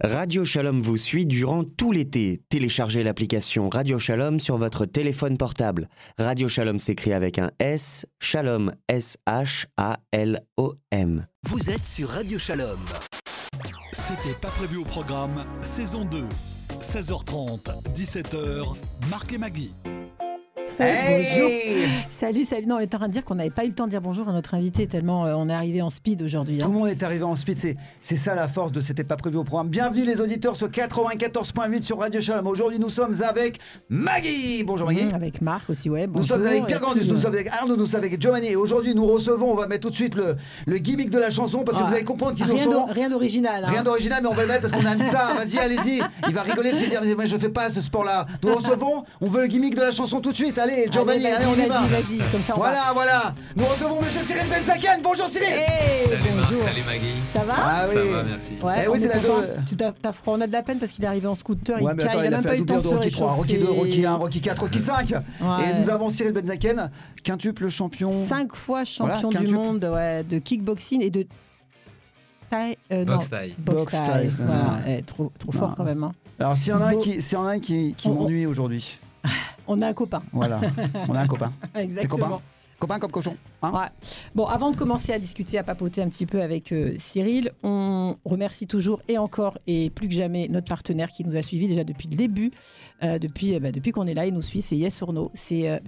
Radio Shalom vous suit durant tout l'été. Téléchargez l'application Radio Shalom sur votre téléphone portable. Radio Shalom s'écrit avec un S, Shalom S-H-A-L-O-M. Vous êtes sur Radio Shalom. C'était pas prévu au programme, saison 2, 16h30, 17h, Marc et Maggie. Hey bonjour. Salut. Non, on est en train de dire qu'on n'avait pas eu le temps de dire bonjour à notre invité tellement on est arrivé en speed aujourd'hui. Tout le monde est arrivé en speed, c'est ça la force de C'était pas prévu au programme. Bienvenue les auditeurs sur 94.8 sur Radio Shalom. Aujourd'hui nous sommes avec Maggie. Bonjour Maggie. Avec Marc aussi, ouais. Bonjour. Nous sommes avec Pierre Grandus, nous sommes avec Arnaud, nous sommes avec Giovanni. Et aujourd'hui nous recevons, on va mettre tout de suite le gimmick de la chanson parce que vous allez comprendre qu'il nous faut... Rien d'original. Rien d'original, mais on va le mettre parce qu'on aime ça. Vas-y, allez-y. Il va rigoler, se dire mais moi je fais pas ce sport-là. Nous recevons, on veut le gimmick de la chanson tout de suite. Allez Giovanni, allez, on y va. Vas-y, comme ça voilà. Nous recevons Monsieur Cyril Benzaken. Bonjour Cyril. Salut bonjour. Marc, salut Maggie. Ça va? Ça va, merci. Ouais, oui, c'est la on a de la peine parce qu'il est arrivé en scooter. Ouais, mais attends, il a fait la doublure de Rocky 3, Rocky 2, Rocky 1, Rocky 4, Rocky 5. Ouais. Et nous avons Cyril Benzaken, quintuple champion. 5 fois champion du monde de kickboxing et de Boxe taille. Boxe taille. Voilà, trop fort quand même. Hein. Alors s'il y en a un qui m'ennuie aujourd'hui. On a un copain. Voilà, on a un copain. Exactement. Copain comme cochon. Hein, ouais. Bon, avant de commencer à discuter, à papoter un petit peu avec Cyril, on remercie toujours et encore et plus que jamais notre partenaire qui nous a suivis déjà depuis le début, depuis qu'on est là, il nous suit, c'est Yes or No. C'est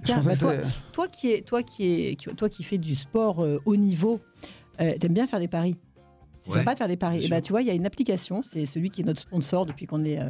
toi qui fais du sport haut niveau, t'aimes bien faire des paris. C'est sympa de faire des paris. Et tu vois, il y a une application, c'est celui qui est notre sponsor depuis qu'on est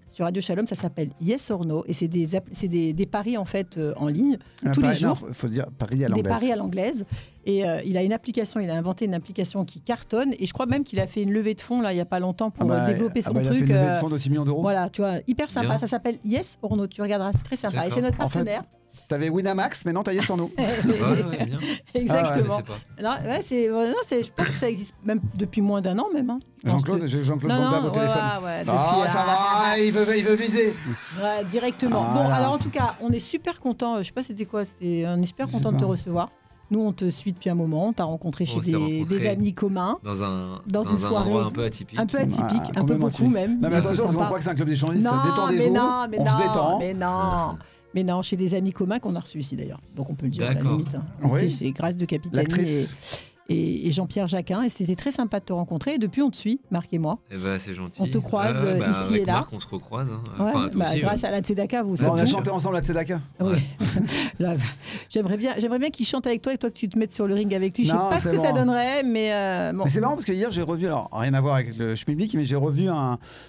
sur Radio Shalom, ça s'appelle Yes or No et c'est des paris en fait en ligne tous les jours. Il faut dire paris à l'anglaise. Des paris à l'anglaise. Et il a inventé une application qui cartonne et je crois même qu'il a fait une levée de fonds là il y a pas longtemps pour développer son truc. Il a fait une levée de fonds de 6 millions d'euros. Voilà, tu vois, hyper sympa. Bien. Ça s'appelle Yes or No. Tu regarderas, c'est très sympa. Et c'est notre partenaire. En fait, t'avais Winamax, mais non, t'as Yes or No. Bien. Exactement. Je pense que ça existe même depuis moins d'un an même. Hein. Jean-Claude Van Damme au téléphone. Ça va, il veut viser. Ouais, directement. Bon, alors en tout cas, on est super content. Je sais pas c'était quoi, on est super content de te recevoir. Nous, on te suit depuis un moment. On t'a rencontré chez des amis communs. Dans une soirée endroit un peu atypique. Un peu beaucoup même. Non, mais attention, on ne croit que c'est un club d'échangistes. Détendez-vous. On se détend. Mais non, chez des amis communs qu'on a reçus ici d'ailleurs. Donc on peut le dire à la limite. Hein. Oui. C'est Grâce de Capitani et Jean-Pierre Jacquin. Et c'était très sympa de te rencontrer. Et depuis, on te suit, Marc et moi. Et c'est gentil. On te croise ici et là. Marc, on se recroise. Hein. Aussi, grâce à la Tzedaka, vous savez. On a chanté ensemble la Tzedaka. Oui. J'aimerais bien qu'il chante avec toi et toi que tu te mettes sur le ring avec lui. Je sais pas ce que ça donnerait, mais bon. Mais c'est marrant parce que hier j'ai revu, alors rien à voir avec le Schmilblick, mais j'ai revu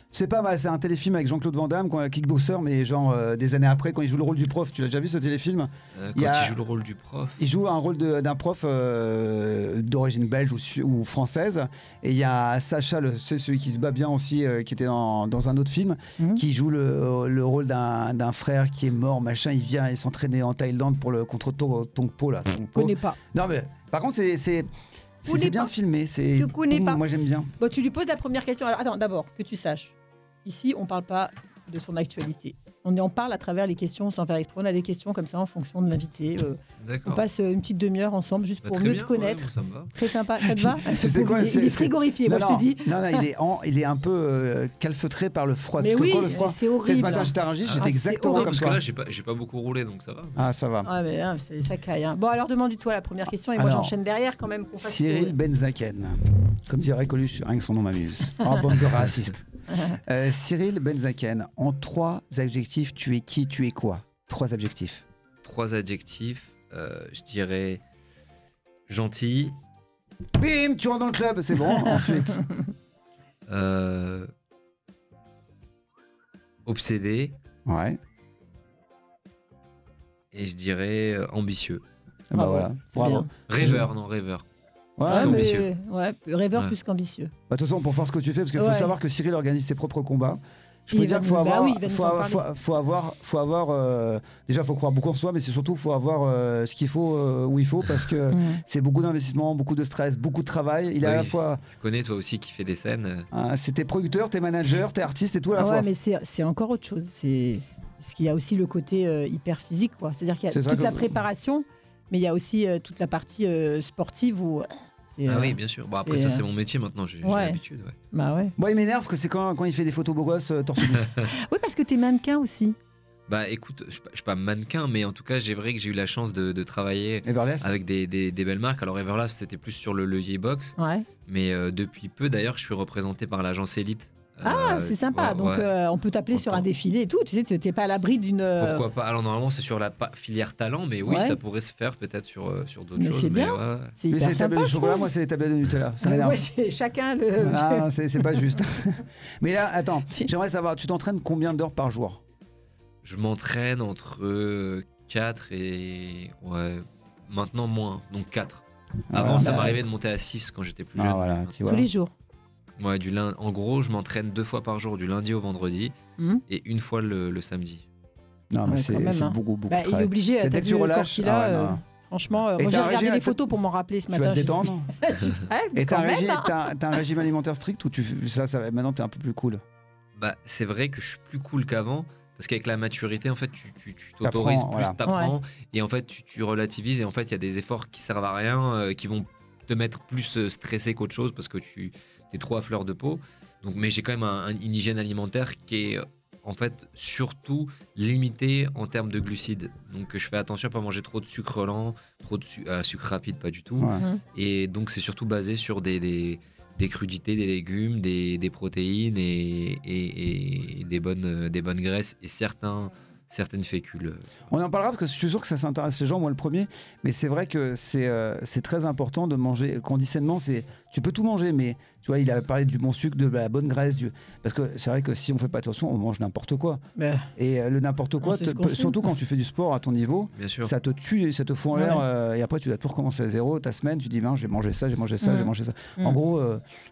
c'est pas mal, c'est un téléfilm avec Jean-Claude Van Damme, kickboxer, mais genre des années après, quand il joue le rôle du prof. Tu l'as déjà vu ce téléfilm? Il joue le rôle du prof. Il joue un rôle d'un prof d'origine belge ou française. Et il y a Sacha, c'est celui qui se bat bien aussi, qui était dans un autre film, qui joue le rôle d'un frère qui est mort, machin. Il vient s'entraîner en Thaïlande contre Tongpo là. Je connais pas. Non mais par contre c'est bien filmé. Je connais pas. Moi j'aime bien. Bon, tu lui poses la première question. Alors attends, d'abord que tu saches. Ici, on parle pas de son actualité. On en parle à travers les questions sans faire exprès. On a des questions comme ça en fonction de l'invité. On passe une petite demi-heure ensemble juste pour mieux te connaître. Ça me va. Très sympa. Ça te va? Tu sais quoi, il est frigorifié, moi je te dis. Non, il est un peu calfeutré par le froid. Mais oui, c'est horrible. Ce matin, j'étais à Rungis, j'étais exactement comme parce toi. Parce que là, j'ai pas beaucoup roulé, donc ça va. Ah, ça va. Ah, mais ça caille. Hein. Bon, alors demande-toi la première question et moi j'enchaîne derrière quand même. Cyril Benzaken. Comme dirait Coluche, rien que son nom m'amuse. En bande de racistes. Cyril Benzaken, en 3 adjectifs, tu es qui, tu es quoi? 3 adjectifs. 3 adjectifs, je dirais gentil. Bim, tu rentres dans le club, c'est bon. Ensuite. Obsédé. Ouais. Et je dirais ambitieux. Bah voilà. Bravo. Rêveur. Rêveur plus qu'ambitieux. De toute façon, pour faire ce que tu fais, parce qu'il faut savoir que Cyril organise ses propres combats. Je peux dire qu'il faut avoir déjà, il faut croire beaucoup en soi, mais c'est surtout faut avoir ce qu'il faut où il faut, parce que c'est beaucoup d'investissement, beaucoup de stress, beaucoup de travail. Il est à la fois. Tu connais toi aussi qui fait des scènes. C'est tes producteurs, tes managers, tes artistes et tout à la fois. Ouais, mais c'est encore autre chose. Parce qu'il y a aussi le côté hyper physique, quoi. C'est-à-dire qu'il y a toute la préparation, mais il y a aussi toute la partie sportive où Ah oui, bien sûr. Bon, après, ça, c'est mon métier maintenant, j'ai l'habitude. Ouais. Bah ouais. Moi, il m'énerve que c'est quand il fait des photos beaux gosses torse nu. Oui, parce que t'es mannequin aussi. Bah écoute, je suis pas mannequin, mais en tout cas, j'ai eu la chance de travailler Everlast. avec des belles marques. Alors Everlast, c'était plus sur le levier box. Ouais. Mais depuis peu, d'ailleurs, je suis représenté par l'agence Elite. C'est sympa. Donc on peut t'appeler sur un défilé et tout. Tu sais, tu n'es pas à l'abri d'une. Pourquoi pas? Alors normalement, c'est sur la filière talent, mais oui, ça pourrait se faire peut-être sur d'autres choses. C'est bien. C'est hyper les sympa, tablettes de chocolat, moi, c'est les tablettes de Nutella. Ça m'énerve. C'est chacun le. Ah, c'est pas juste. Mais là, attends, j'aimerais savoir, tu t'entraînes combien d'heures par jour? Je m'entraîne entre 4 et. Ouais, maintenant moins, donc 4. Avant, ça m'arrivait de monter à 6 quand j'étais plus jeune. Voilà, tu vois. Tous les jours. Ouais, en gros, je m'entraîne 2 fois par jour, du lundi au vendredi, et une fois le samedi. Non, mais c'est beaucoup de travail. Il est obligé, t'as vu le corps qu'il a, franchement, moi j'ai regardé les photos pour m'en rappeler ce matin. Tu vas te détendre. Et t'as un régime alimentaire strict ou maintenant t'es un peu plus cool? Bah, c'est vrai que je suis plus cool qu'avant. Parce qu'avec la maturité, en fait, tu t'autorises plus, t'apprends, et en fait, tu relativises, et en fait, il y a des efforts qui servent à rien, qui vont te mettre plus stressé qu'autre chose, parce que tu es trop à fleur de peau. Donc, mais j'ai quand même une hygiène alimentaire qui est, en fait, surtout limitée en termes de glucides. Donc, je fais attention à ne pas manger trop de sucre lent, trop de sucre rapide, pas du tout. Ouais. Et donc, c'est surtout basé sur des crudités, des légumes, des protéines et des bonnes graisses et certaines fécules. On en parlera parce que je suis sûr que ça s'intéresse les gens, moi le premier, mais c'est vrai que c'est très important de manger conditionnellement. Tu peux tout manger, mais tu vois, il a parlé du bon sucre, de la bonne graisse, parce que c'est vrai que si on fait pas attention, on mange n'importe quoi. Et le n'importe quoi, surtout quand tu fais du sport à ton niveau, ça te tue, ça te fout en l'air, et après tu dois tout recommencer à zéro ta semaine. Tu dis, ben, j'ai mangé ça. En gros,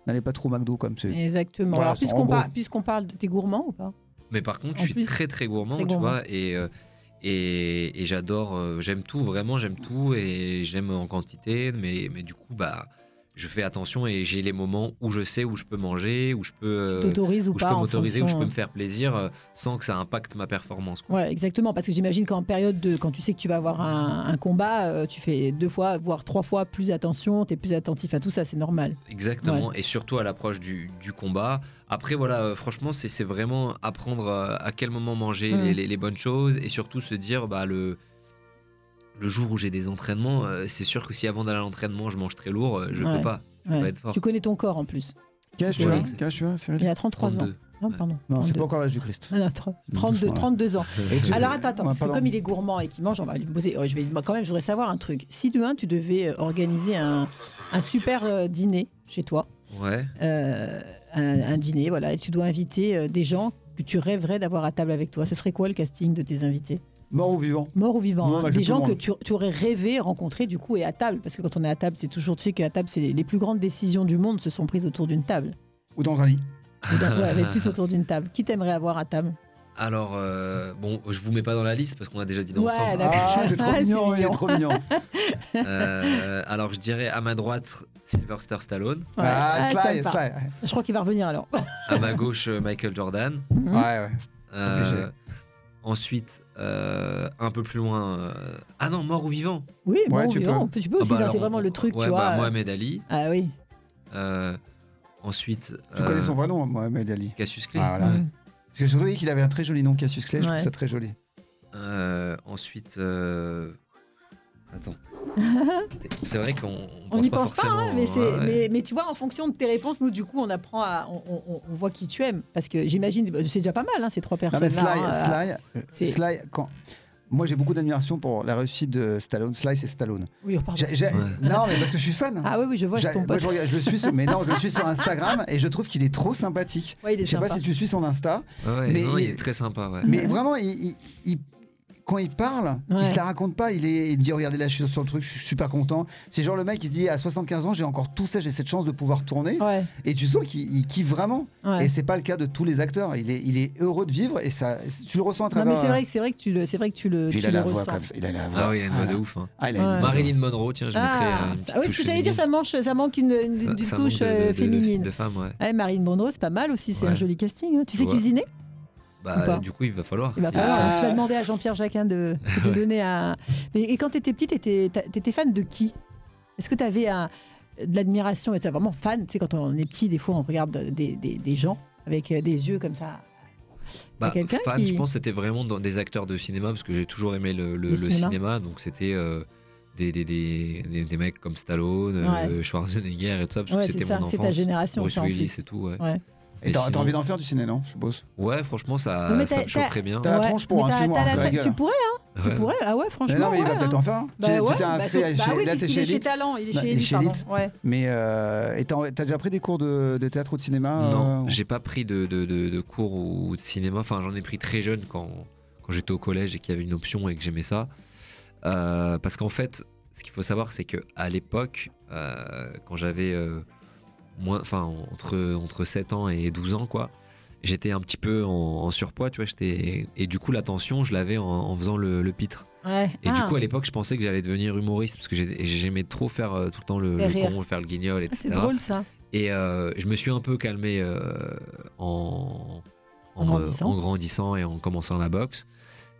n'allez pas trop au McDo comme c'est. Exactement. Voilà, alors, puisqu'on parle, t'es gourmand ou pas? Mais par contre, je suis très très gourmand, tu vois, et j'adore, j'aime tout, vraiment j'aime tout, et j'aime en quantité, mais du coup, bah, je fais attention, et j'ai les moments où je sais où je peux manger, où je peux t'autorises ou pas, je peux m'autoriser, où je peux me faire plaisir sans que ça impacte ma performance, quoi. Ouais, exactement, parce que j'imagine qu'en période quand tu sais que tu vas avoir un combat, tu fais 2 fois, voire 3 fois plus attention, tu es plus attentif à tout ça, c'est normal. Exactement, et surtout à l'approche du combat. Après, voilà, franchement, c'est vraiment apprendre à quel moment manger les bonnes choses, et surtout se dire, bah, le jour où j'ai des entraînements, c'est sûr que si avant d'aller à l'entraînement, je mange très lourd, je peux pas. Ça va être fort. Tu connais ton corps en plus. Quel âge tu as, Cyril? Il a 33 ans. Non, pardon. Non, c'est pas encore l'âge du Christ. Non, 32 ans. Alors attends, parce que comme il est gourmand et qu'il mange, on va lui poser. Je voudrais savoir un truc. Si demain tu devais organiser un super dîner chez toi, un dîner, voilà, et tu dois inviter des gens que tu rêverais d'avoir à table avec toi, ce serait quoi le casting de tes invités? Mort ou vivant? Mort ou vivant, hein. Des gens que tu aurais rêvé rencontrer du coup et à table, parce que quand on est à table, c'est toujours, tu sais qu'à table, c'est les plus grandes décisions du monde se sont prises autour d'une table. Ou dans un lit. Mais plus autour d'une table. Qui t'aimerais avoir à table? Alors, bon, je vous mets pas dans la liste parce qu'on a déjà dit ensemble. C'est trop mignon, il est trop mignon. Alors, je dirais à ma droite, Sylvester Stallone. Sly. Je crois qu'il va revenir alors. À ma gauche, Michael Jordan. Ouais. Ensuite, un peu plus loin... Ah non, mort ou vivant? Oui, mort ou vivant, tu peux aussi, c'est vraiment le truc, tu vois. Mohamed Ali. Ah oui. Ensuite... Tu connais son vrai nom, Mohamed Ali? Cassius Clay. Ah, voilà. J'ai trouvé qu'il avait un très joli nom, Cassius Clay, je trouve ça très joli. Ensuite... Attends. C'est vrai qu'on n'y pense pas pas, forcément. Mais tu vois, en fonction de tes réponses, nous, du coup, on apprend on voit qui tu aimes. Parce que j'imagine, c'est déjà pas mal, hein, ces 3 personnes-là. Sly, moi, j'ai beaucoup d'admiration pour la réussite de Stallone. Sly, c'est Stallone. Oui, on parle. Non, mais parce que je suis fan. Ah oui, je vois, c'est ton pote. Je le suis sur Instagram et je trouve qu'il est trop sympathique. Ouais, je sais pas si tu suis son Insta. Mais il est très sympa. Ouais. Mais vraiment, quand il parle, il se la raconte pas. Il dit regardez là, je suis sur le truc, je suis super content. C'est genre le mec qui se dit à 75 ans, j'ai encore tout ça, j'ai cette chance de pouvoir tourner. Et tu sens qu'il kiffe vraiment. Et c'est pas le cas de tous les acteurs. Il est heureux de vivre et ça, tu le ressens à travers. Non mais c'est vrai que tu le il a la voix ressens. comme ça. Il a la voix. Ah oui, il a une voix de ouf. Hein. Marilyn Monroe, tiens, je mettrais une petite oui, ce que j'allais dire, ça manque une touche féminine. De femme, Marilyn Monroe, c'est pas mal aussi. C'est un joli casting. Tu sais cuisiner? Bah, du coup, il va falloir. Tu vas demander à Jean-Pierre Jacquin de te donner un. Et quand tu étais petite, t'étais fan de qui? Est-ce que tu avais de l'admiration et c'est vraiment fan. Tu sais, quand on est petit, des fois, on regarde des gens avec des yeux comme ça. Fan, je pense que c'était vraiment dans des acteurs de cinéma parce que j'ai toujours aimé le cinéma. Donc c'était des mecs comme Stallone, Schwarzenegger et tout ça. Parce que c'était mon enfance. C'est ta génération. Bruce Willis et tout. Ouais. Et t'as envie d'en faire du ciné, non, je suppose? Ouais, franchement, ça me chaufferait bien. T'as la tronche pour excuse-moi. Tu pourrais, hein? Tu pourrais, ah ouais, franchement. Mais non, mais il va peut-être en faire. Tu t'es inscrit là, t'es chez Elite. Talent, il est chez Elite, pardon. Mais t'as déjà pris des cours de théâtre ou de cinéma? Non, j'ai pas pris de cours ou de cinéma. Enfin, j'en ai pris très jeune quand j'étais au collège et qu'il y avait une option et que j'aimais ça. Parce qu'en fait, ce qu'il faut savoir, c'est qu'à l'époque, quand j'avais entre 7 ans et 12 ans, quoi, j'étais un petit peu en surpoids, tu vois, et du coup l'attention je l'avais en faisant le pitre. Et du coup à l'époque je pensais que j'allais devenir humoriste parce que j'aimais trop faire tout le temps le con, faire le guignol, etc. C'est drôle ça. Et je me suis un peu calmé en grandissant et en commençant la boxe.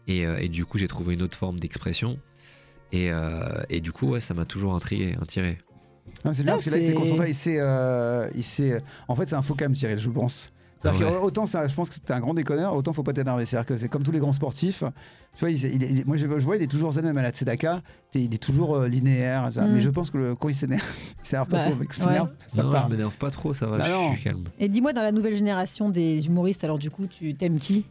Et du coup j'ai trouvé une autre forme d'expression. Et du coup ouais, ça m'a toujours attiré. Non, c'est bien parce que là il s'est concentré, en fait c'est un faux calme, Cyril, je pense. Autant je pense que c'était un grand déconneur, autant faut pas t'énerver. C'est-à-dire que c'est comme tous les grands sportifs. Tu vois, moi je vois, il est toujours zen, même à la Tzedaka, il est toujours linéaire. Ça. Mais je pense que quand il s'énerve, il s'énerve pas trop. Non, je m'énerve pas trop, ça va, je suis calme. Et dis-moi, dans la nouvelle génération des humoristes, alors du coup, tu t'aimes qui?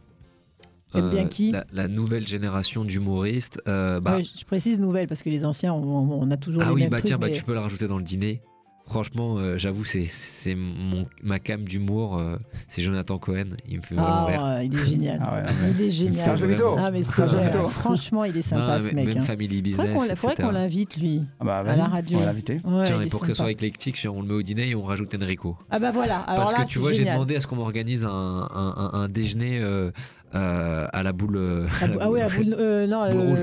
T'aimes bien qui? La nouvelle génération d'humoristes. Je précise nouvelle parce que les anciens, on a toujours les mêmes trucs. Tiens, tu peux le rajouter dans le dîner. Franchement, j'avoue, c'est ma came d'humour, c'est Jonathan Cohen. Il me fait vraiment rire. Il est génial. Il est génial. Serge Levito. Franchement, il est sympa, ce mec. Même Family Business. Il faudrait qu'on l'invite, lui, à la radio. On va l'inviter. Tiens, et pour que ce soit éclectique, on le met au dîner et on rajoute Enrico. Ah bah voilà. Parce que tu vois, j'ai demandé à ce qu'on m'organise un déjeuner à la boule.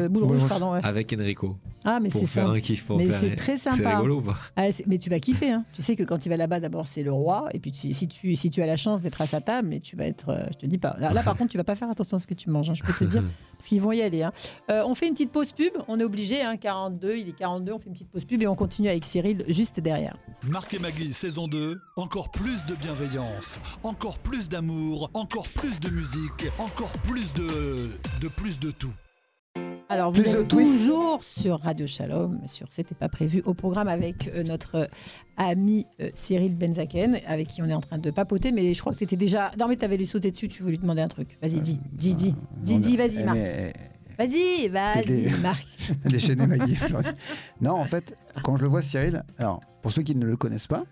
Boule rouge, pardon. Avec Enrico. Ah, mais c'est ça. Un kiff. Mais c'est très sympa. C'est rigolo ou pas? Mais tu vas kiffer. Hein. Tu sais que quand tu vas là-bas, d'abord, c'est le roi. Et puis, si tu as la chance d'être à sa table, mais tu vas être. Je te dis pas. Là, par contre, tu vas pas faire attention à ce que tu manges. Hein, je peux te dire. Parce qu'ils vont y aller. Hein. On fait une petite pause pub. On est obligé. 42. Il est 42. On fait une petite pause pub et on continue avec Cyril juste derrière. Marc et Maggie, saison 2. Encore plus de bienveillance. Encore plus d'amour. Encore plus de musique. Encore plus de tout. Alors, vous êtes toujours sur Radio Shalom, sur C'était pas prévu, au programme avec notre ami Cyril Benzaken, avec qui on est en train de papoter. Mais je crois que tu étais déjà. Non, mais tu avais lui sauté dessus, tu voulais lui demander un truc. Vas-y, dis, vas-y, Marc. Vas-y, Marc. Déchaîner Maggie. Non, en fait, quand je le vois, Cyril, alors, pour ceux qui ne le connaissent pas,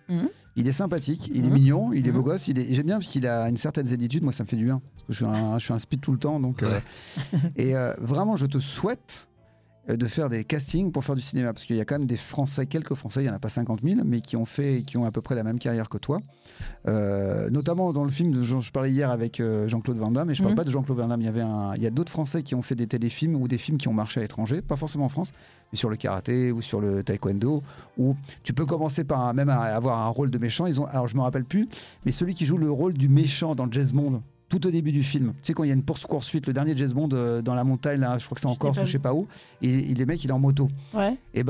il est sympathique, il est mignon, il est beau gosse. J'aime bien parce qu'il a une certaine zénitude. Moi, ça me fait du bien. Parce que je suis un speed tout le temps. Donc, et vraiment, je te souhaite de faire des castings pour faire du cinéma. Parce qu'il y a quand même quelques Français, il n'y en a pas 50 000, mais qui ont à peu près la même carrière que toi. Notamment dans le film dont je parlais hier avec Jean-Claude Van Damme. Et je ne parle pas de Jean-Claude Van Damme. Il y a d'autres Français qui ont fait des téléfilms ou des films qui ont marché à l'étranger. Pas forcément en France, mais sur le karaté ou sur le taekwondo. Où tu peux commencer par même à avoir un rôle de méchant. Alors je ne me rappelle plus, mais celui qui joue le rôle du méchant dans James Bond. Tout au début du film, tu sais, quand il y a une poursuite, le dernier James Bond dans la montagne, là, je crois que c'est en Corse ou je sais pas où, et le mec il est en moto. Et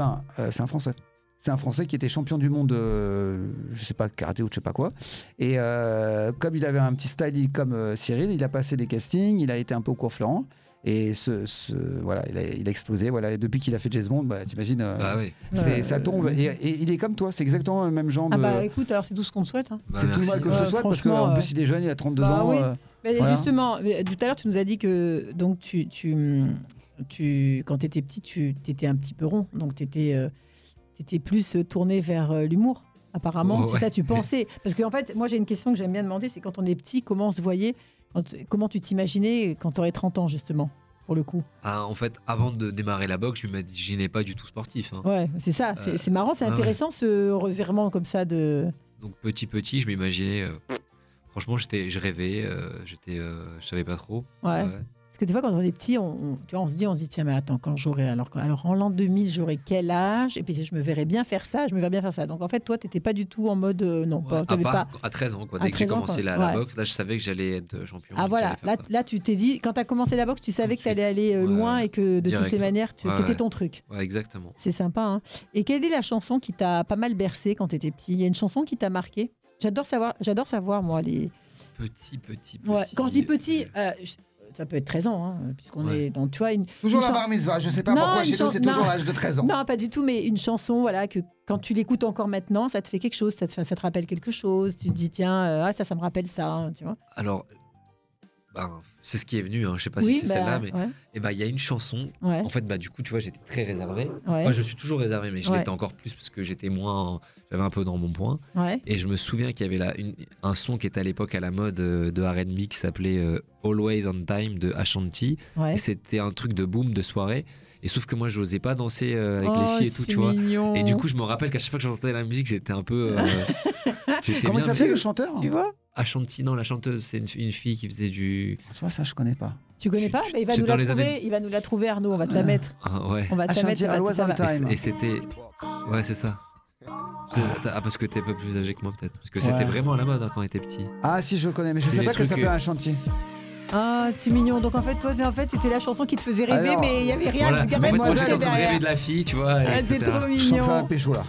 c'est un Français. C'est un Français qui était champion du monde, je sais pas, karaté ou je sais pas quoi. Et comme il avait un petit style comme Cyril, il a passé des castings, il a été un peu au cours Florent. Et voilà, il a explosé. Voilà. Et depuis qu'il a fait James Bond, t'imagines, ça tombe. Et il est comme toi, c'est exactement le même genre de. Écoute, alors c'est tout ce qu'on te souhaite. Hein. C'est tout le mal que je te souhaite parce qu'en plus il est jeune, il a 32 ans. Oui. Mais justement, tout à l'heure tu nous as dit que donc quand tu étais petit, tu étais un petit peu rond, donc tu étais plus tourné vers l'humour. Apparemment, c'est ça tu pensais. Parce qu'en fait, moi j'ai une question que j'aime bien demander, c'est quand on est petit, comment on se voyait? Comment tu t'imaginais quand tu aurais 30 ans, justement, pour le coup? En fait, avant de démarrer la boxe, je ne m'imaginais pas du tout sportif. Hein. Ouais, c'est ça. C'est marrant, c'est intéressant ce revirement comme ça de... Donc, petit, je m'imaginais... franchement, je rêvais. Je savais pas trop. Ouais. que des fois, quand on est petit, tu vois, on se dit, tiens, mais attends, quand j'aurai. Alors en l'an 2000, j'aurai quel âge? Et puis, je me verrais bien faire ça, Donc, en fait, toi, tu n'étais pas du tout en mode. Non, ouais, à 13 ans, quoi. Dès que j'ai commencé la boxe, là, je savais que j'allais être champion. Ah, voilà. Là, tu t'es dit, quand tu as commencé la boxe, tu savais que tu allais aller loin et que de toutes les manières, c'était ton truc. Ouais, exactement. C'est sympa, hein. Et quelle est la chanson qui t'a pas mal bercé quand tu étais petit? Il y a une chanson qui t'a marqué? J'adore savoir, moi, les. Petit. Ouais. Quand je dis petit, ça peut être 13 ans, hein, puisqu'on est dans, tu vois, toujours la bar mitzvah. Je sais pas pourquoi chez nous c'est toujours l'âge de 13 ans. Non, pas du tout, mais une chanson, voilà, que quand tu l'écoutes encore maintenant, ça te fait quelque chose, ça te rappelle quelque chose. Tu te dis tiens, ça me rappelle ça, hein, tu vois. Alors, c'est ce qui est venu. Hein. Je sais pas si c'est celle-là, mais il y a une chanson. Ouais. En fait, du coup, tu vois, j'étais très réservé. Ouais. Enfin, je suis toujours réservé, mais je l'étais encore plus parce que j'étais j'avais un peu dans mon point. Ouais. Et je me souviens qu'il y avait un son qui était à l'époque à la mode de R&B qui s'appelait Always on Time de Ashanti. Ouais. Et c'était un truc de boom de soirée. Et sauf que moi, je n'osais pas danser avec les filles et tout, tu vois. Et du coup, je me rappelle qu'à chaque fois que j'entendais la musique, j'étais un peu. Comment il s'appelait le chanteur? Tu vois? Ashanti, non, la chanteuse, c'est une fille qui faisait du. Ça, je connais pas. Tu connais pas? Mais il va nous la trouver, Arnaud. On va te la mettre. Ah, ouais. On va te la mettre. Always on Time. Et c'était. Ouais, c'est ça. Parce que t'es un peu plus âgé que moi, peut-être. Parce que c'était vraiment à la mode quand on était petit. Ah, si, je connais, mais je sais pas que ça s'appelait Ashanti. Ah, c'est mignon. Donc en fait, toi, c'était la chanson qui te faisait rêver, mais il n'y avait rien. Voilà. Moi, j'étais en train de rêver de la fille, tu vois. C'est trop mignon. Je sens que ça va pécho là.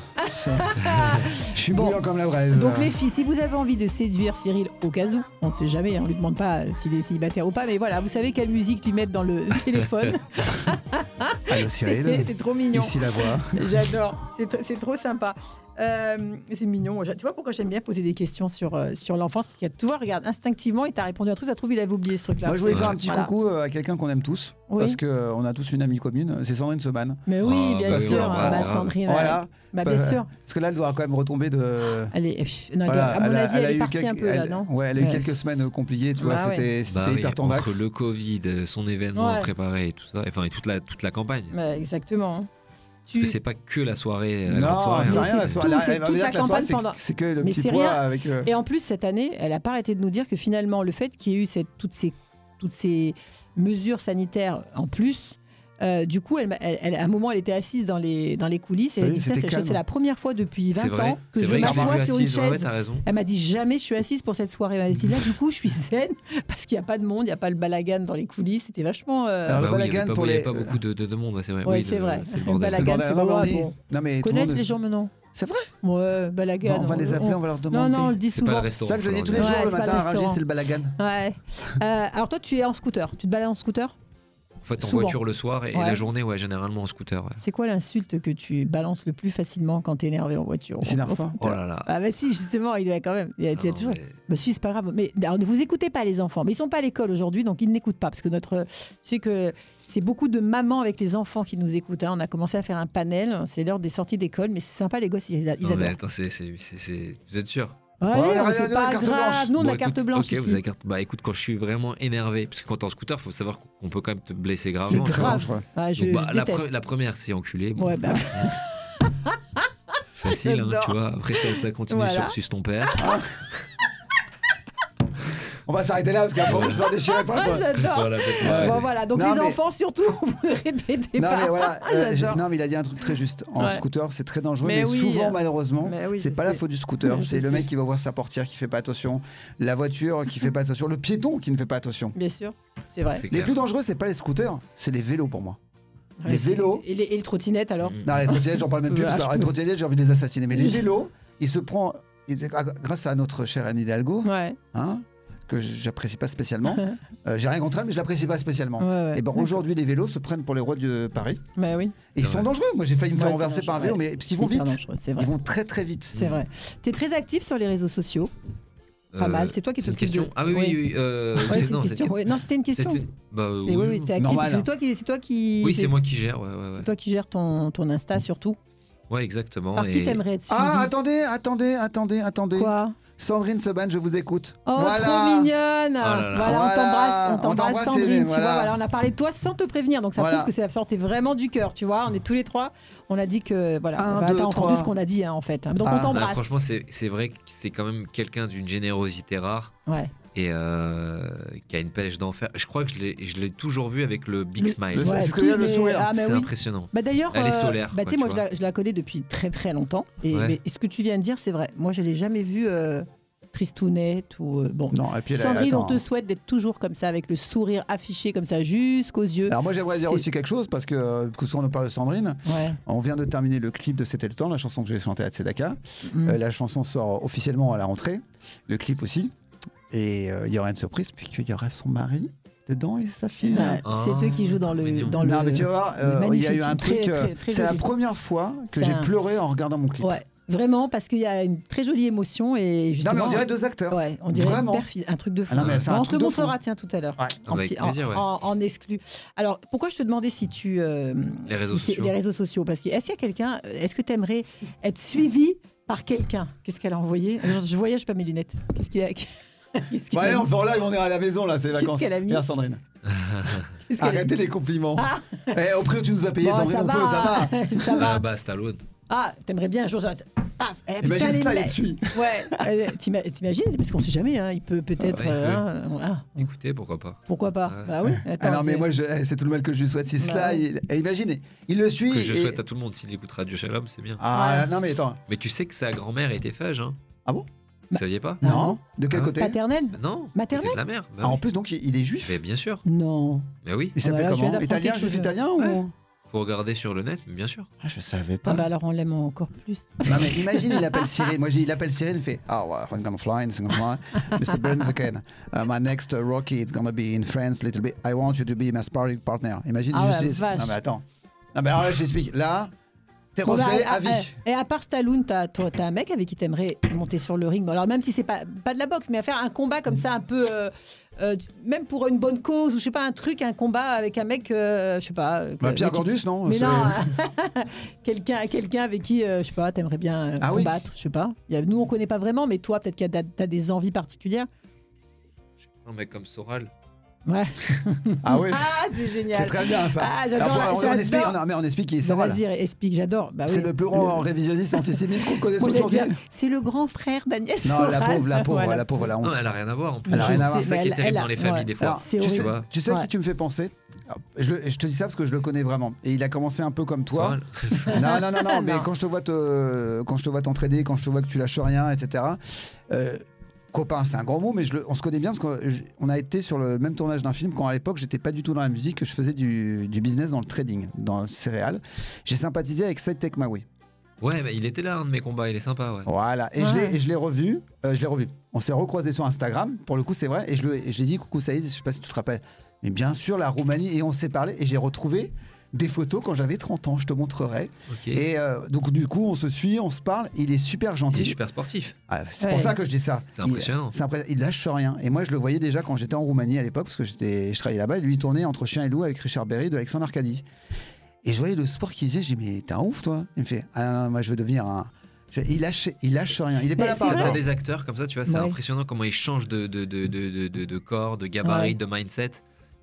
Je suis bouillant comme la braise. Donc les filles, si vous avez envie de séduire Cyril au cas où, on ne sait jamais, on lui demande pas s'il est célibataire ou pas, mais voilà, vous savez quelle musique lui mettre dans le téléphone. Allô Cyril. C'est trop mignon. Ici la voix. J'adore. C'est trop sympa. C'est mignon. Tu vois pourquoi j'aime bien poser des questions sur l'enfance, parce qu'il y a toujours, regarde, instinctivement, il t'a répondu à un truc, ça se trouve, il avait oublié ce truc-là. Moi, je voulais faire un petit coucou à quelqu'un qu'on aime tous, parce qu'on a tous une amie commune, c'est Sandrine Seban. Mais oui, bien sûr, Sandrine. Voilà. Bien sûr. Parce que là, elle doit quand même retomber de. À mon avis, elle est partie un peu là, non? Ouais, elle a eu quelques semaines compliquées, tu vois, c'était hyper tendax. Entre le Covid, son événement préparé et tout ça, enfin, et toute la campagne. Exactement. Parce que c'est pas que la soirée. Non, c'est rien la soirée. Toute la campagne pendant. C'est que le petit poids avec. Et en plus, cette année, elle n'a pas arrêté de nous dire que finalement, le fait qu'il y ait eu toutes ces mesures sanitaires en plus, du coup, à un moment, elle était assise dans les coulisses et elle a dit c'est la première fois depuis 20 ans que je m'assois sur une chaise. Elle m'a dit jamais je suis assise pour cette soirée. Elle m'a dit là, du coup, je suis zen parce qu'il n'y a pas de monde, il n'y a pas le balagan dans les coulisses. C'était vachement. Alors, le balagan il n'y avait pas beaucoup de monde, c'est vrai. Oui, c'est vrai. Le balagan, c'est bon. Connaissent les gens maintenant. C'est vrai? Ouais, balagan. On va les appeler, on va leur demander. Non, on le dit souvent. C'est ça que je dis tous les jours le matin à Rungis, c'est le balagan. Ouais. Alors toi, tu es en scooter. Tu te balades en scooter? En fait, en voiture le soir et la journée, généralement en scooter. Ouais. C'est quoi l'insulte que tu balances le plus facilement quand t'es énervé en voiture? Il s'énerve pas. Oh là là. Ah bah si, justement, il doit quand même. Il y a toujours. Mais... Bah si, c'est pas grave. Mais alors, ne vous écoutez pas les enfants. Mais ils sont pas à l'école aujourd'hui, donc ils n'écoutent pas parce que tu sais que c'est beaucoup de mamans avec les enfants qui nous écoutent. Hein. On a commencé à faire un panel. C'est l'heure des sorties d'école, mais c'est sympa, les gosses, ils adorent. Mais attends, vous êtes sûr? Ouais, c'est pas grave. Nous, on a carte blanche. Ok, vous avez carte. Bah écoute, quand je suis vraiment énervé, parce que quand t'es en scooter, il faut savoir qu'on peut quand même te blesser gravement. C'est grave. La première, c'est enculé. Bon. Ouais, bah. Facile, hein, tu vois. Après, ça continue sur Suce ton père. On va s'arrêter là parce qu'après on va se faire déchirer par le J'adore. Voilà. Donc les enfants surtout, vous ne répétez pas. Mais voilà, non mais il a dit un truc très juste. En scooter, c'est très dangereux, mais souvent malheureusement, c'est pas la faute du scooter. C'est le mec qui va voir sa portière qui fait pas attention, la voiture qui fait pas attention, le piéton qui ne fait pas attention. Bien sûr, c'est vrai. Les plus dangereux, c'est pas les scooters, c'est les vélos pour moi. Les vélos. Et les trottinettes alors? Non, les trottinettes, j'en parle même plus parce que les trottinettes, j'ai envie de les assassiner. Mais les vélos, il se prend, grâce à notre chère Anne Hidalgo, que j'apprécie pas spécialement. J'ai rien contre elle, mais je l'apprécie pas spécialement. Et ben aujourd'hui, les vélos se prennent pour les rois de Paris. Bah oui. Et ils sont dangereux. Moi, j'ai failli me faire renverser par un vélo, mais parce qu'ils vont vite. Ils vont très très vite. C'est vrai. Tu es très actif sur les réseaux sociaux. Pas mal. C'est toi qui t'occupes de. Ah oui. Non, c'était une question. Oui, t'es actif. C'est toi qui. Oui, c'est moi qui gère. C'est toi qui gères ton Insta surtout. Ouais, exactement. Par qui t'aimerais être suivi? Ah, attendez. Quoi? Sandrine Seban, je vous écoute. Oh, voilà. trop mignonne. Voilà, on t'embrasse Sandrine. Tu vois, on a parlé de toi sans te prévenir, donc ça prouve que ça sortait vraiment du cœur, tu vois. On est tous les trois, on a dit que on va entendu ce qu'on a dit en fait. Donc on t'embrasse. Franchement, c'est vrai que c'est quand même quelqu'un d'une générosité rare. Ouais. Et qui a une pêche d'enfer. Je crois que je l'ai toujours vu avec le Big Smile. C'est ce que le sourire. C'est impressionnant. D'ailleurs, elle est solaire. Tu sais, moi, je la connais depuis très très longtemps. Mais ce que tu viens de dire, c'est vrai. Moi, je l'ai jamais vue tristounette ou bon. Non, et puis Sandrine, on te souhaite d'être toujours comme ça, avec le sourire affiché comme ça jusqu'aux yeux. Alors moi, j'aimerais dire aussi quelque chose parce que souvent on parle de Sandrine. Ouais. On vient de terminer le clip de C'était le temps, la chanson que j'ai chantée à Tzedaka. La chanson sort officiellement à la rentrée. Le clip aussi. Et il y aura une surprise puisqu'il y aura son mari dedans et sa fille. C'est eux qui jouent dans le. Non, mais tu vas voir, il y a eu un truc. C'est la première fois que j'ai pleuré en regardant mon clip. Ouais. Vraiment, parce qu'il y a une très jolie émotion et justement. Non, mais on dirait 2 acteurs. Ouais, on dirait vraiment un truc de fou. Ah non, mais on te le montrera, tiens, tout à l'heure. Ouais. Avec plaisir, en exclu. Alors, pourquoi je te demandais si tu. Les réseaux sociaux. Les réseaux sociaux. Parce que est-ce qu'il y a quelqu'un. Est-ce que tu aimerais être suivi par quelqu'un? Qu'est-ce qu'elle a envoyé? Je voyage pas mes lunettes. Qu'est-ce qu'il y a? Bon, allez, on fait là, on est à la maison, là, c'est les vacances. Qu'est-ce qu'elle a mis? Bien, Sandrine. Arrêtez les compliments. Au prix où tu nous as payé, bon, Sandrine, ça va. Bah, Stallone. Ah, t'aimerais bien un jour. Imagine ça, il suit. Ouais, t'imagines, parce qu'on sait jamais, hein, il peut peut-être. Écoutez, pourquoi pas. Pourquoi pas? Bah oui. Attends, non, mais moi, c'est tout le mal que je lui souhaite. Si cela, imagine, il le suit. Que je souhaite à tout le monde, s'il écoute Radio Shalom, c'est bien. Ah, non, mais attends. Mais tu sais que sa grand-mère était phage, hein? Ah bon? Vous saviez pas? Non. De quel côté? Paternel? Non. Maternel? Côté de la mère. Bah, en plus, donc, il est juif? Mais bien sûr. Non. Mais oui. Il s'appelle comment? Italien, juif italien ou? Faut regarder sur le net, mais bien sûr. Ah, je savais pas. Ah bah alors on l'aime encore plus. Non mais imagine, il appelle Cyril. Moi, il appelle Cyril, il fait I'm gonna fly, Mr. Burns again. My next Rocky, it's gonna be in France, little bit. I want you to be my sparring partner. Imagine, non mais attends. Non mais alors là, j'explique. Là, t'es refait à vie. Et à part Stallone, t'as un mec avec qui t'aimerais monter sur le ring. Alors même si c'est pas de la boxe, mais à faire un combat comme ça un peu. Même pour une bonne cause ou je sais pas, un combat avec un mec, je sais pas. Pierre Gordus, non? Mais non, quelqu'un avec qui, je sais pas, t'aimerais bien combattre, je sais pas. Nous on connaît pas vraiment, mais toi peut-être que t'as des envies particulières. Un mec comme Soral. Ouais. Ah oui. Ah, c'est génial. C'est très bien ça. Ah, j'adore. On explique qui est Soral. Vas-y, explique, j'adore. Bah, c'est le plus grand révisionniste antisémite qu'on connaisse aujourd'hui. C'est le grand frère d'Agnès Non, Soral. la pauvre, la honte. Non, elle a rien à voir en plus. Elle a rien à voir. C'est ça qui est terrible dans les familles des fois. Tu sais à qui tu me fais penser? Je te dis ça parce que je le connais vraiment. Et il a commencé un peu comme toi. Non, mais quand je te vois t'entraider, quand je te vois que tu lâches rien, etc. Copain, c'est un grand mot, mais on se connaît bien parce qu'on a été sur le même tournage d'un film quand à l'époque j'étais pas du tout dans la musique, que je faisais du business dans le trading, dans le céréales. J'ai sympathisé avec Saïd Tekmaoui. Ouais, bah, il était là, un de mes combats, il est sympa. Ouais. Voilà, et je l'ai revu. On s'est recroisé sur Instagram, pour le coup c'est vrai, et je lui ai dit coucou Saïd, je sais pas si tu te rappelles, mais bien sûr la Roumanie, et on s'est parlé, et j'ai retrouvé des photos quand j'avais 30 ans, je te montrerai. Okay. Et donc du coup on se suit, on se parle, il est super gentil. Il est super sportif. C'est pour ça que je dis ça. C'est impressionnant. Il lâche rien. Et moi je le voyais déjà quand j'étais en Roumanie à l'époque, parce que je travaillais là-bas, et lui il tournait Entre Chien et Loup avec Richard Berry de Alexandre Arcadi. Et je voyais le sport qu'il faisait, j'ai dit mais t'es un ouf toi. Il me fait non, moi je veux devenir un... Il lâche rien. Il est pas là par hasard. Des acteurs comme ça, tu vois, c'est impressionnant comment ils changent de corps, de gabarit, de mindset.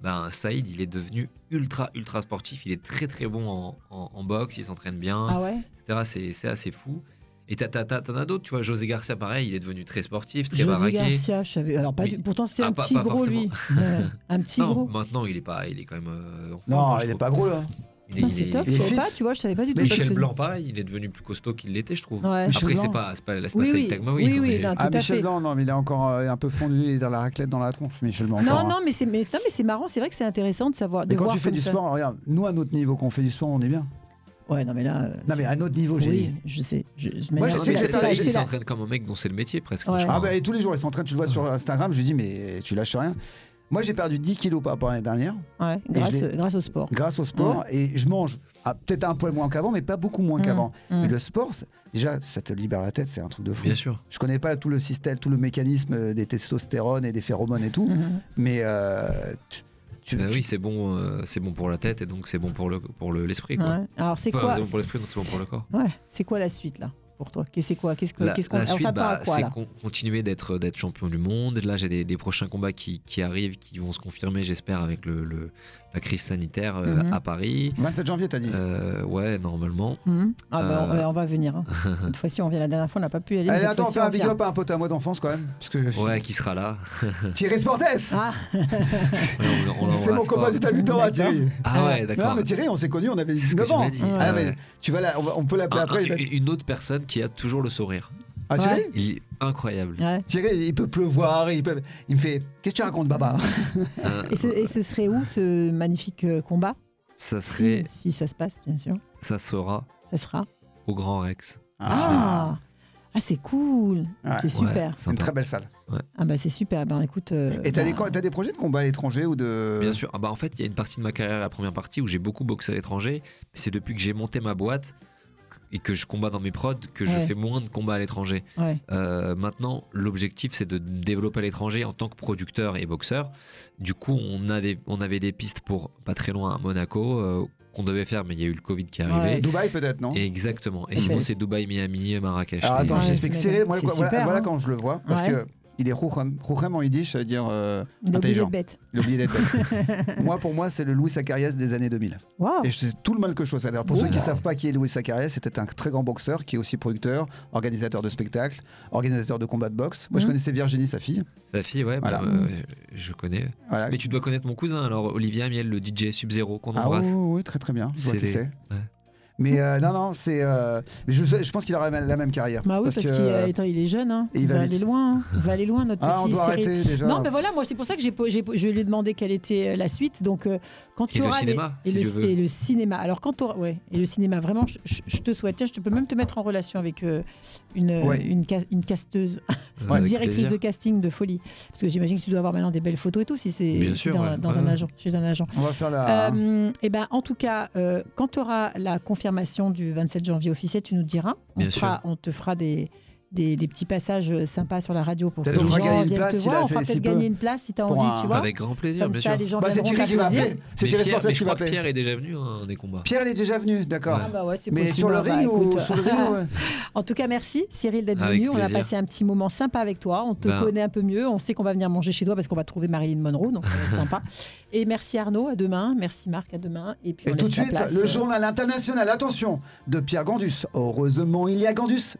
Ben, Saïd, il est devenu ultra sportif. Il est très bon en boxe, il s'entraîne bien, etc. C'est assez fou. Et t'en as d'autres, tu vois. José Garcia, pareil, il est devenu très sportif, très baraqué. José Garcia, je savais. Alors, pourtant, c'est un petit gros, lui. Un petit gros. Maintenant, il est quand même. Non, il est pas gros, là. C'est top, je savais pas, tu vois, je savais pas du tout. Michel Blanc, pareil, il est devenu plus costaud qu'il l'était, je trouve. Ouais. Après, c'est pas Saïd Tekmaoui. Oui, tout à Michel fait. Blanc, non, mais il est encore un peu fondu dans la raclette dans la tronche, Michel Blanc. Non, mais c'est marrant, c'est vrai que c'est intéressant de savoir. Mais quand tu fais du sport, regarde, nous à notre niveau, quand on fait du sport, on est bien. Ouais, non, mais là. Non, mais à notre niveau, j'ai dit. Je sais. Moi, je sais que Saïd, il s'entraîne comme un mec dont c'est le métier presque. Et tous les jours, il s'entraîne, tu le vois sur Instagram, je lui dis, mais tu lâches rien. Moi, j'ai perdu 10 kilos par rapport à l'année dernière. Ouais, grâce au sport. Grâce au sport. Ouais. Et je mange peut-être un poil moins qu'avant, mais pas beaucoup moins qu'avant. Mais le sport, déjà, ça te libère la tête, c'est un truc de fou. Bien sûr. Je connais pas tout le système, tout le mécanisme des testostérones et des phéromones et tout. Mais oui, c'est bon pour la tête et donc c'est bon pour l'esprit. Quoi. Ouais. Alors, c'est quoi bon pour l'esprit, donc c'est bon pour le corps. Ouais. C'est quoi la suite, là? pour toi? C'est quoi? La suite, c'est là continuer d'être champion du monde. Là, j'ai des prochains combats qui arrivent, qui vont se confirmer, j'espère, avec la crise sanitaire à Paris. 27 janvier, t'as dit? Ouais, normalement. On va venir. Hein. Cette fois-ci, on vient. La dernière fois, on n'a pas pu y aller. Allez, attends, on fait un big up à un pote à moi d'enfance quand même. Parce que... Ouais, qui sera là? Thierry Sportes. C'est mon copain du Tabutora, Thierry. Ah ouais, d'accord. Non, mais Thierry, on s'est connus, on avait 19 ans. Ah, mais tu vas on peut l'appeler après. Une autre personne qui a toujours le sourire. Ah, Thierry? Il est incroyable. Ouais. Thierry, il peut pleuvoir, il me fait qu'est-ce que tu racontes, Baba? Et ce serait où ce magnifique combat? Ça serait. Si ça se passe, bien sûr. Ça sera. Au Grand Rex. Ah, c'est cool. Ouais. C'est super. C'est une très belle salle. Ouais. Ah bah c'est super. Ben écoute. Et t'as des projets de combat à l'étranger ou de... Bien sûr. En fait, il y a une partie de ma carrière, la première partie, où j'ai beaucoup boxé à l'étranger. C'est depuis que j'ai monté ma boîte et que je combats dans mes prods que je fais moins de combats à l'étranger. Ouais. Maintenant, l'objectif, c'est de développer à l'étranger en tant que producteur et boxeur. Du coup, on avait des pistes pour pas très loin à Monaco. Qu'on devait faire, mais il y a eu le Covid qui est arrivé. Ouais. Dubaï peut-être, non? Exactement. Et sinon, c'est Dubaï, Miami, Marrakech. Alors attends, j'explique. Cyril, voilà quand je le vois, parce que il est Rouchem en yiddish, ça veut dire intelligent. Il a oublié d'être bête. Pour moi, c'est le Louis Zacharias des années 2000. Wow. Et c'est tout le mal que je fais. Pour ceux qui ne savent pas qui est Louis Zacharias, c'était un très grand boxeur qui est aussi producteur, organisateur de spectacles, organisateur de combats de boxe. Moi, je connaissais Virginie, sa fille. Sa fille, ouais, voilà. Je connais. Voilà. Mais tu dois connaître mon cousin, alors Olivier Amiel, le DJ Sub-Zero qu'on embrasse. Oui, très très bien. Je vois qui c'est. Ouais. Mais non, c'est. Je pense qu'il aura la même carrière. Bah oui, parce qu'il est jeune, hein. Il va aller loin. Il va aller loin, notre petit. On doit arrêter déjà. Non, mais voilà, moi c'est pour ça que je lui ai demandé quelle était la suite. Donc quand tu auras le cinéma, et le cinéma. Alors quand tu auras, et le cinéma, vraiment, je te souhaite. Tiens, je peux même te mettre en relation avec une casteuse, une directrice de casting de folie, parce que j'imagine que tu dois avoir maintenant des belles photos et tout, si c'est dans un agent, chez un agent. On va faire la. Et ben en tout cas, quand tu auras la confirmation du 27 janvier officiel, tu nous diras. On te fera des petits passages sympas sur la radio pour que les gens viennent te voir. On fera peut-être gagner une place si tu as envie, tu vois. Avec grand plaisir, comme bien ça, sûr. les gens c'est Thierry qui va appeler. C'est Thierry Sportes qui va appeler. Pierre est déjà venu des combats. Pierre est déjà venu, d'accord. Ah bah ouais, c'est mais possible. Sur le ring ou sur le ring? En tout cas, merci Cyril d'être venu. On a passé un petit moment sympa avec toi. On te connaît un peu mieux. On sait qu'on va venir manger chez toi parce qu'on va trouver Marilyn Monroe, donc ça va être sympa. Et merci Arnaud, à demain. Merci Marc, à demain. Et puis tout de suite, le journal international, attention, de Pierre Gandus. Heureusement, il y a Gandus.